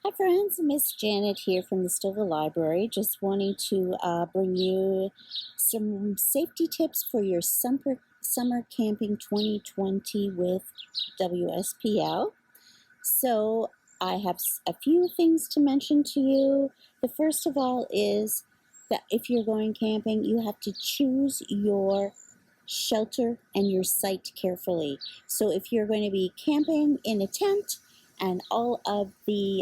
Hi friends, Miss Janet here from the Stouffville Library. Just wanting to bring you some safety tips for your summer camping 2020 with WSPL. So I have a few things to mention to you. The first of all is that if you're going camping, you have to choose your shelter and your site carefully. So if you're going to be camping in a tent and all of the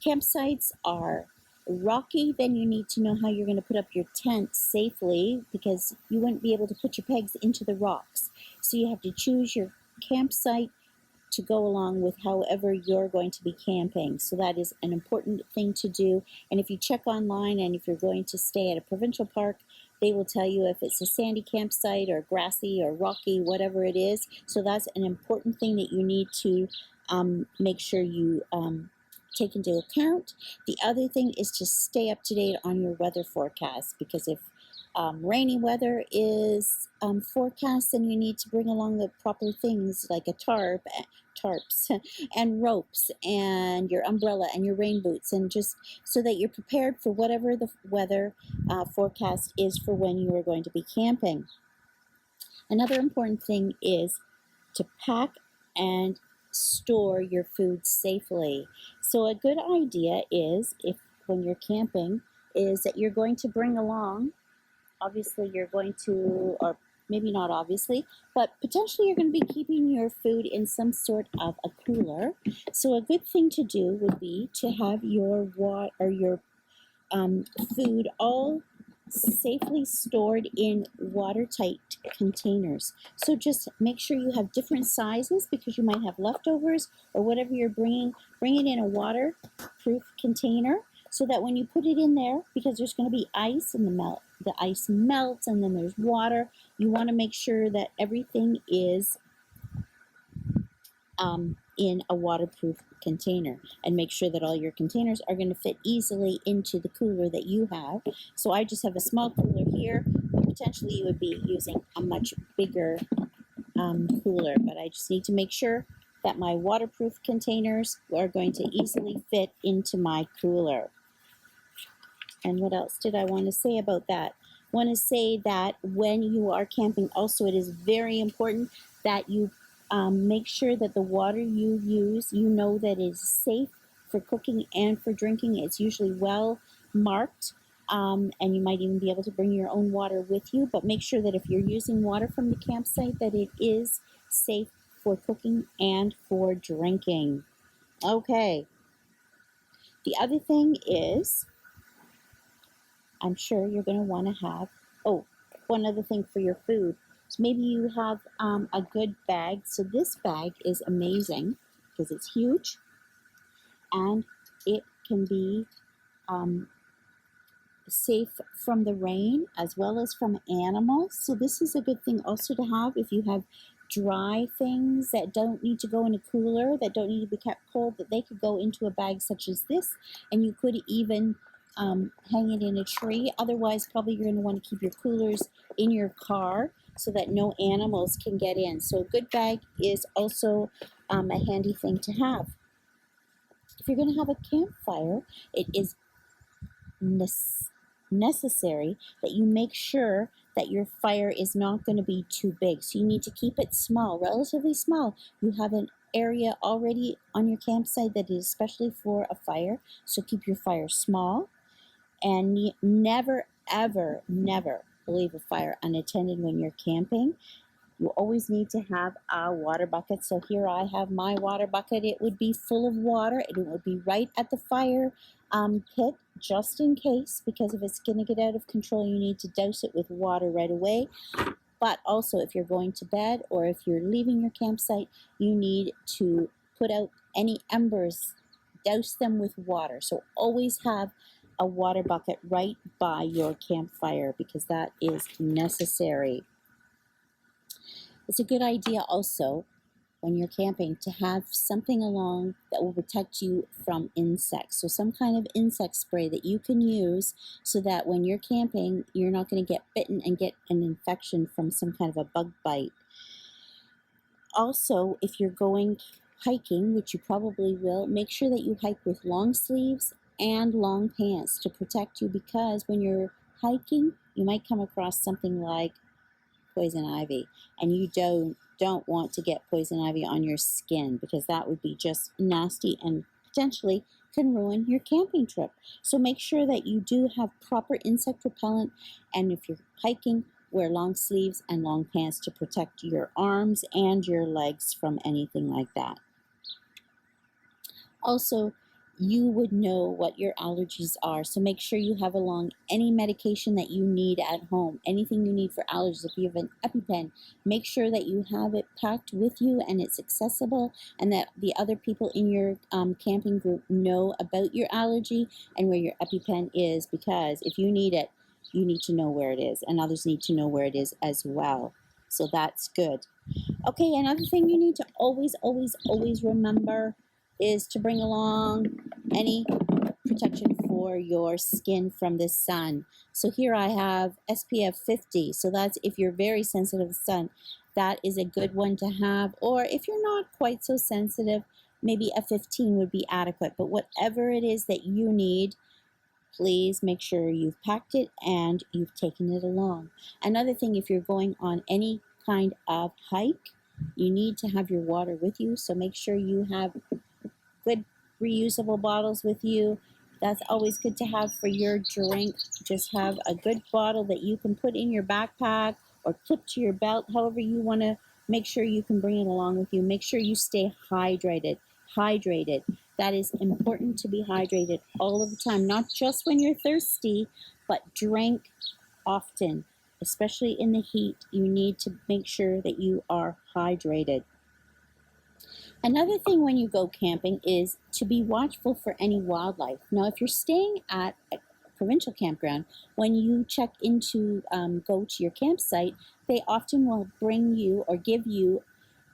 campsites are rocky, then you need to know how you're going to put up your tent safely, because you wouldn't be able to put your pegs into the rocks. So you have to choose your campsite to go along with however you're going to be camping. So that is an important thing to do. And if you check online, and if you're going to stay at a provincial park, they will tell you if it's a sandy campsite or grassy or rocky, whatever it is. So that's an important thing that you need to make sure you take into account. The other thing is to stay up to date on your weather forecast, because if rainy weather is forecast, then you need to bring along the proper things like a tarps and ropes and your umbrella and your rain boots, and just so that you're prepared for whatever the weather forecast is for when you are going to be camping. Another important thing is to pack and store your food safely. So a good idea is, if when you're camping, is that you're going to bring along, obviously you're going to, or maybe not obviously, but potentially you're going to be keeping your food in some sort of a cooler. So a good thing to do would be to have your water or your food all safely stored in watertight containers. So just make sure you have different sizes, because you might have leftovers or whatever you're bringing. Bring it in a waterproof container, so that when you put it in there, because there's going to be ice and the ice melts, and then there's water, you want to make sure that everything is in a waterproof container, and make sure that all your containers are going to fit easily into the cooler that you have. So I just have a small cooler here, but potentially you would be using a much bigger cooler, but I just need to make sure that my waterproof containers are going to easily fit into my cooler. And what else did I want to say about that? I want to say that when you are camping also, it is very important that you make sure that the water you use, you know that is safe for cooking and for drinking. It's usually well marked, and you might even be able to bring your own water with you, but make sure that if you're using water from the campsite, that it is safe for cooking and for drinking. Okay. The other thing is, I'm sure you're going to want to have, one other thing for your food. So maybe you have a good bag. So this bag is amazing because it's huge, and it can be safe from the rain as well as from animals. So this is a good thing also to have if you have dry things that don't need to go in a cooler, that don't need to be kept cold, that they could go into a bag such as this, and you could even hang it in a tree. Otherwise, probably you're going to want to keep your coolers in your car so that no animals can get in. So a good bag is also a handy thing to have. If you're going to have a campfire, it is necessary that you make sure that your fire is not going to be too big. So you need to keep it small, relatively small. You have an area already on your campsite that is especially for a fire, so keep your fire small. And never, ever, never leave a fire unattended when you're camping. You always need to have a water bucket. So here I have my water bucket. It would be full of water. It would be right at the fire pit, just in case, because if it's going to get out of control, you need to douse it with water right away. But also, if you're going to bed or if you're leaving your campsite, you need to put out any embers, douse them with water. So always have a water bucket right by your campfire, because that is necessary. It's a good idea also, when you're camping, to have something along that will protect you from insects. So some kind of insect spray that you can use, so that when you're camping, you're not going to get bitten and get an infection from some kind of a bug bite. Also, if you're going hiking, which you probably will, make sure that you hike with long sleeves and long pants to protect you, because when you're hiking, you might come across something like poison ivy, and you don't want to get poison ivy on your skin, because that would be just nasty and potentially can ruin your camping trip. So make sure that you do have proper insect repellent, and if you're hiking, wear long sleeves and long pants to protect your arms and your legs from anything like that. Also, you would know what your allergies are, so make sure you have along any medication that you need at home, anything you need for allergies. If you have an EpiPen, make sure that you have it packed with you and it's accessible, and that the other people in your camping group know about your allergy and where your EpiPen is, because if you need it, you need to know where it is, and others need to know where it is as well. So that's good. Okay, another thing you need to always, always, always remember is to bring along any protection for your skin from the sun. So here I have SPF 50. So that's if you're very sensitive to the sun, that is a good one to have. Or if you're not quite so sensitive, maybe a 15 would be adequate. But whatever it is that you need, please make sure you've packed it and you've taken it along. Another thing, if you're going on any kind of hike, you need to have your water with you. So make sure you have good reusable bottles with you. That's always good to have for your drink. Just have a good bottle that you can put in your backpack or clip to your belt, however you want to make sure you can bring it along with you. Make sure you stay hydrated. Hydrated. That is important, to be hydrated all of the time, not just when you're thirsty, but drink often. Especially in the heat, you need to make sure that you are hydrated. Another thing when you go camping is to be watchful for any wildlife. Now, if you're staying at a provincial campground, when you check into go to your campsite, they often will bring you or give you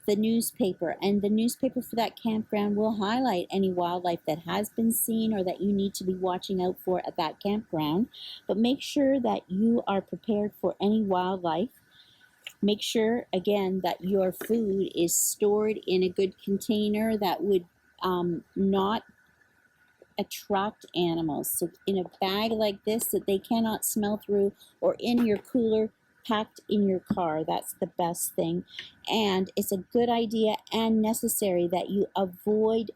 the newspaper, and the newspaper for that campground will highlight any wildlife that has been seen or that you need to be watching out for at that campground. But make sure that you are prepared for any wildlife. Make sure, again, that your food is stored in a good container that would not attract animals. So in a bag like this that they cannot smell through, or in your cooler packed in your car, that's the best thing. And it's a good idea and necessary that you avoid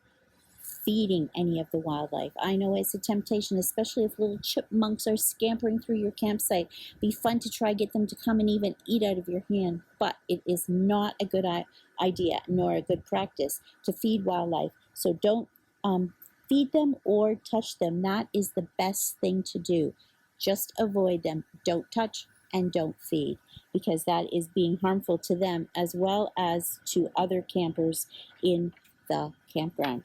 feeding any of the wildlife. I know it's a temptation, especially if little chipmunks are scampering through your campsite. Be fun to try get them to come and even eat out of your hand, but it is not a good idea nor a good practice to feed wildlife. So don't feed them or touch them. That is the best thing to do. Just avoid them. Don't touch and don't feed, because that is being harmful to them as well as to other campers in the campground.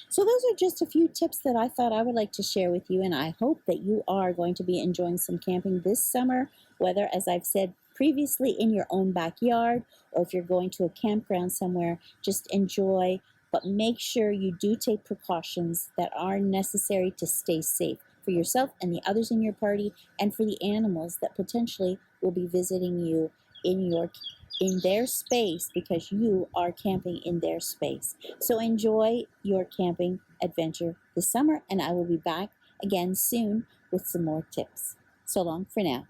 So those are just a few tips that I thought I would like to share with you, and I hope that you are going to be enjoying some camping this summer, whether, as I've said previously, in your own backyard, or if you're going to a campground somewhere, just enjoy, but make sure you do take precautions that are necessary to stay safe for yourself and the others in your party, and for the animals that potentially will be visiting you in their space, because you are camping in their space. So enjoy your camping adventure this summer, and I will be back again soon with some more tips. So long for now.